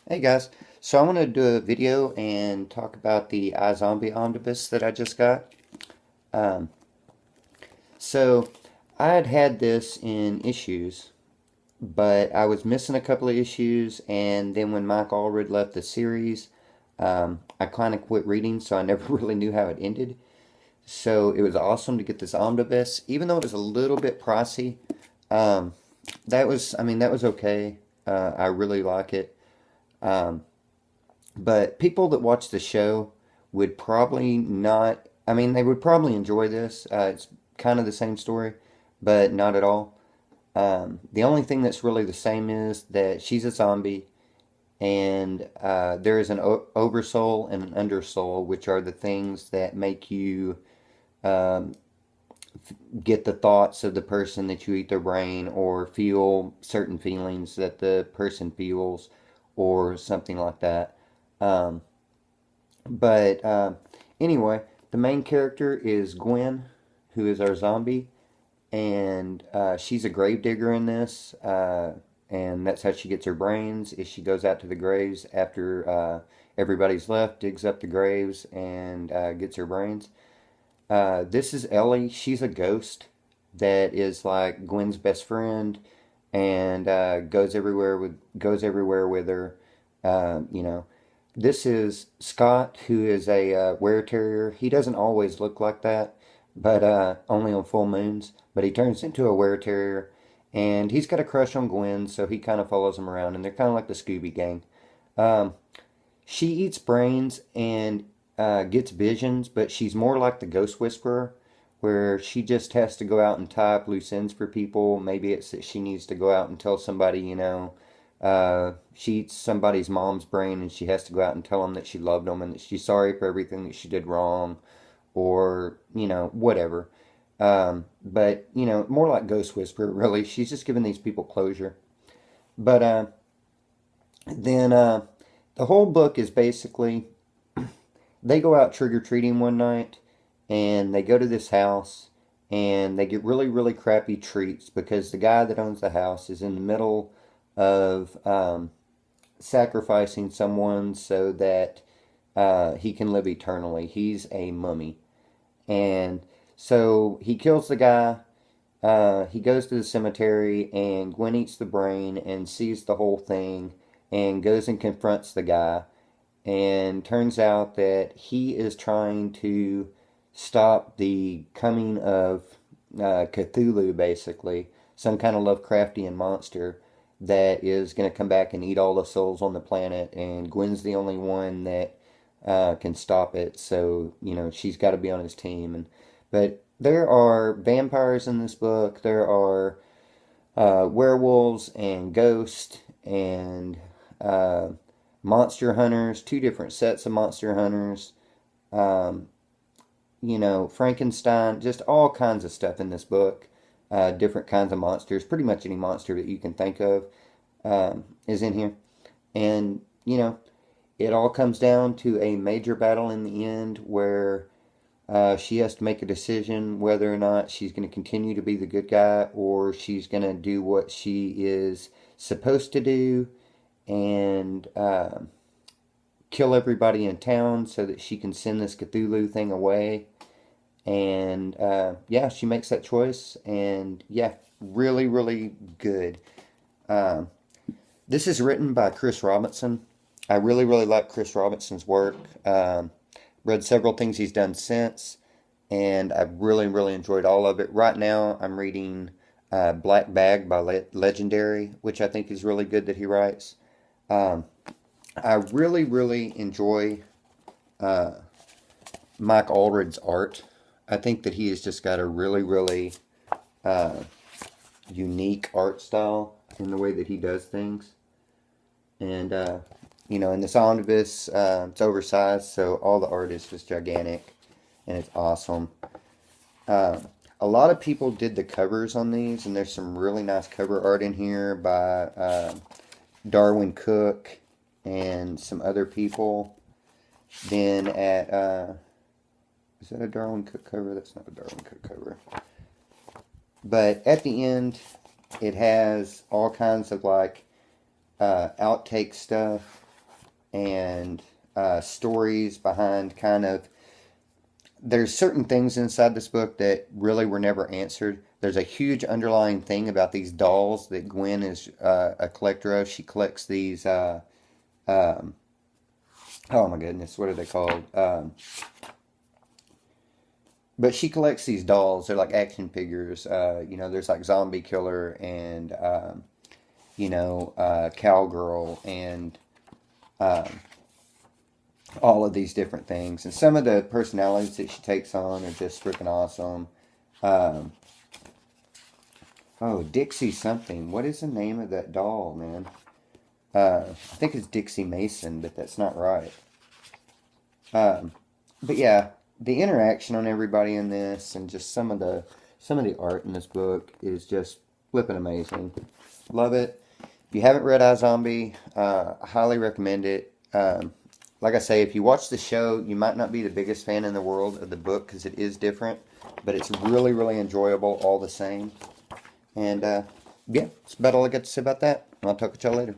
Hey guys, so I want to do a video and talk about the iZombie Omnibus that I just got. Um, so I had had this in issues, but I was missing a couple of issues, and then when Mike Allred left the series, I kind of quit reading, so I never really knew how it ended. So it was awesome to get this omnibus, even though it was a little bit pricey. Um, that was okay. I really like it. Um, But people that watch the show would probably not, they would probably enjoy this. It's kind of the same story, but not at all. The only thing that's really the same is that she's a zombie, and there is an oversoul and an undersoul, which are the things that make you um, get the thoughts of the person that you eat their brain, or feel certain feelings that the person feels, or something like that. Um, but anyway, the main character is Gwen, who is our zombie, and she's a gravedigger in this, and that's how she gets her brains. Is she goes out to the graves after everybody's left, digs up the graves, and gets her brains. This is Ellie. She's a ghost that is like Gwen's best friend, and goes everywhere with her. You know, this is Scott, who is a were terrier. He doesn't always look like that, but only on full moons. But he turns into a were terrier, and he's got a crush on Gwen, so he kind of follows him around, and they're kind of like the Scooby Gang. Um, she eats brains and gets visions, but she's more like the Ghost Whisperer, where she just has to go out and tie up loose ends for people. Maybe it's that she needs to go out and tell somebody, she eats somebody's mom's brain and she has to go out and tell them that she loved them and that she's sorry for everything that she did wrong, or, whatever. But more like Ghost Whisperer, really. She's just giving these people closure. But then the whole book is basically they go out trick or treating one night, and they go to this house, and they get really, really crappy treats because the guy that owns the house is in the middle of sacrificing someone so that he can live eternally. He's a mummy. And so he kills the guy. He goes to the cemetery, and Gwen eats the brain and sees the whole thing and goes and confronts the guy. And turns out that he is trying to stop the coming of Cthulhu, basically, some kind of Lovecraftian monster that is going to come back and eat all the souls on the planet. And Gwen's the only one that can stop it. So, she's got to be on his team. But there are vampires in this book. There are werewolves and ghosts and monster hunters, two different sets of monster hunters, um, Frankenstein, just all kinds of stuff in this book. Different kinds of monsters, pretty much any monster that you can think of is in here. And, it all comes down to a major battle in the end where she has to make a decision whether or not she's going to continue to be the good guy, or she's going to do what she is supposed to do and kill everybody in town so that she can send this Cthulhu thing away. And yeah, she makes that choice, and yeah, really, really good. Um, this is written by Chris Robinson. I really, really like Chris Robinson's work. Read several things he's done since, and I've really, really enjoyed all of it. Right now, I'm reading Black Bag by Legendary, which I think is really good that he writes. Um, I really, really enjoy uh, Mike Allred's art. I think that he has just got a really, really uh, unique art style in the way that he does things. And, in this omnibus, it's oversized, so all the art is just gigantic, and it's awesome. Uh, a lot of people did the covers on these, and there's some really nice cover art in here by Darwin Cook and some other people. Then is that a Darwin Cook cover? That's not a Darwin Cook cover. But at the end, it has all kinds of like outtake stuff. and stories behind kind of. There's certain things inside this book that really were never answered. There's a huge underlying thing about these dolls that Gwen is a collector of. She collects these. Um, oh my goodness, what are they called? But she collects these dolls. They're like action figures. You know, there's like Zombie Killer and Cowgirl and um, all of these different things. And some of the personalities that she takes on are just freaking awesome. Um, oh, Dixie something. What is the name of that doll, man? I think it's Dixie Mason, but that's not right. Um, but yeah, the interaction on everybody in this, and just some of the art in this book is just flipping amazing. Love it. If you haven't read iZombie, I highly recommend it. Like I say, if you watch the show, you might not be the biggest fan in the world of the book because it is different, but it's really, really enjoyable all the same. And yeah, that's about all I got to say about that. I'll talk to y'all later.